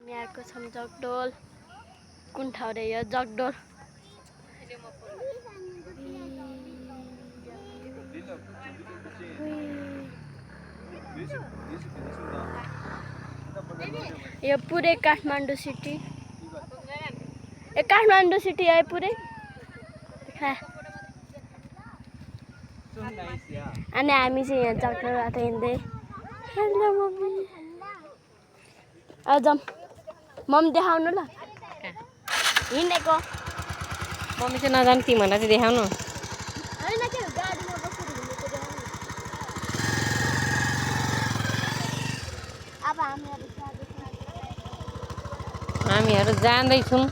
यहाँको छौँ जगडोल। कुन ठाउँ रे यो जगडोल? यो पुरै काठमाडौँ सिटी। ए काठमाडौँ सिटी आयो पुरै। अनि हामी चाहिँ यहाँ जगडोलबाट हिँड्दै। Hello mummy. अब जाऊँ। मम्मी देखाउनु ल। हिँडेको। मम्मी चाहिँ नजानु तिमीहरूलाई चाहिँ देखाउनु। होइन के गाडीमा बसेर हिँडेको देखाउनु। अब हामीहरू जाँदैछौँ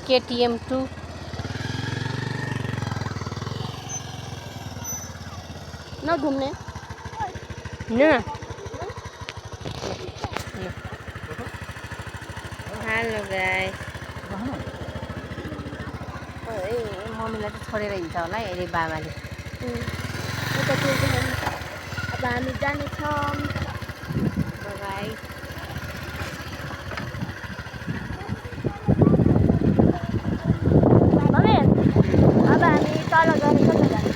KTM 2। नघुम्ने hello guys. मम्मीलाई चाहिँ छोडेर हिँड्छ होला है अहिले बाबाले। अब हामी जानेछौँ। बाई। मम्मी अब हामी तल गएर कता जाने?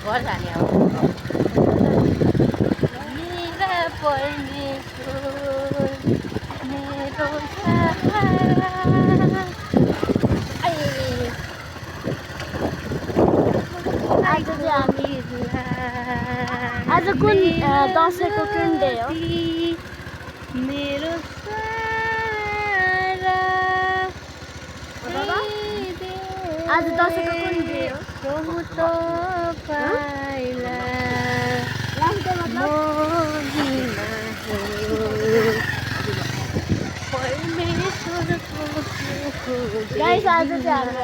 घर जाने अब। मेरा परमेश्वर मेरो सहारा। आज कुन दसैँको कुन डे हो? मेरो सहारा। आज दसैँको कुन डे हो? गाइस आज चाहिँ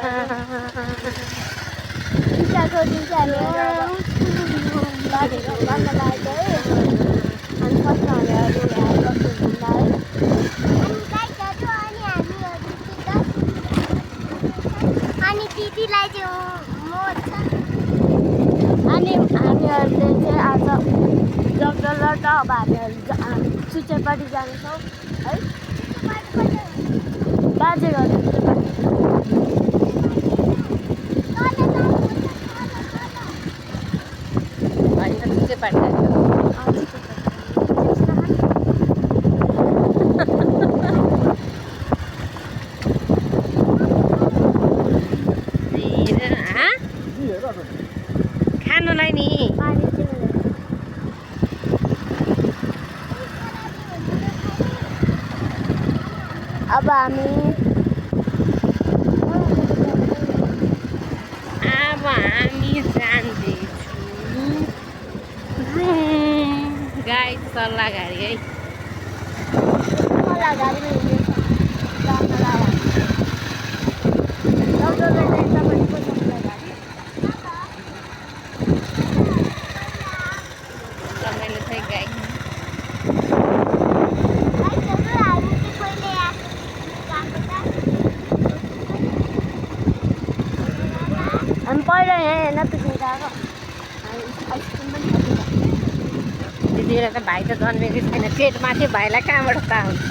टिकाको दिन चाहिँ हामी बारीको घरमा लागेको है। अनि फर्स्टमा हामीहरू घुम्दा है। अनि दिदीलाई चाहिँ अनि हामीहरूले चाहिँ आज जगडोलबाट अब हामीहरू सुचेपट्टि जानेछौँ है। बाजे घर खानुलाई नि अब हामी जाँदैछौँ गाई सल्लाह घारी है। रमाइलो छ गाई। हामी पहिला यहाँ हेर्न पिकनिक आएको। त्यतिखेर त भाइ त जन्मेकै छैन। पेटमा थियो भाइलाई कहाँबाट थाहा हुन्छ?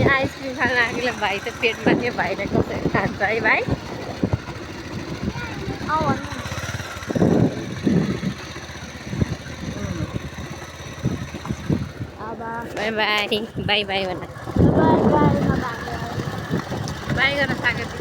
यहाँ आइसक्रिम खान आएकोले भाइ त पेटमा थियो भाइलाई कसरी खान्छ है भाइ? बाई बाई बाई बाई भन। बाई गर्न सकेको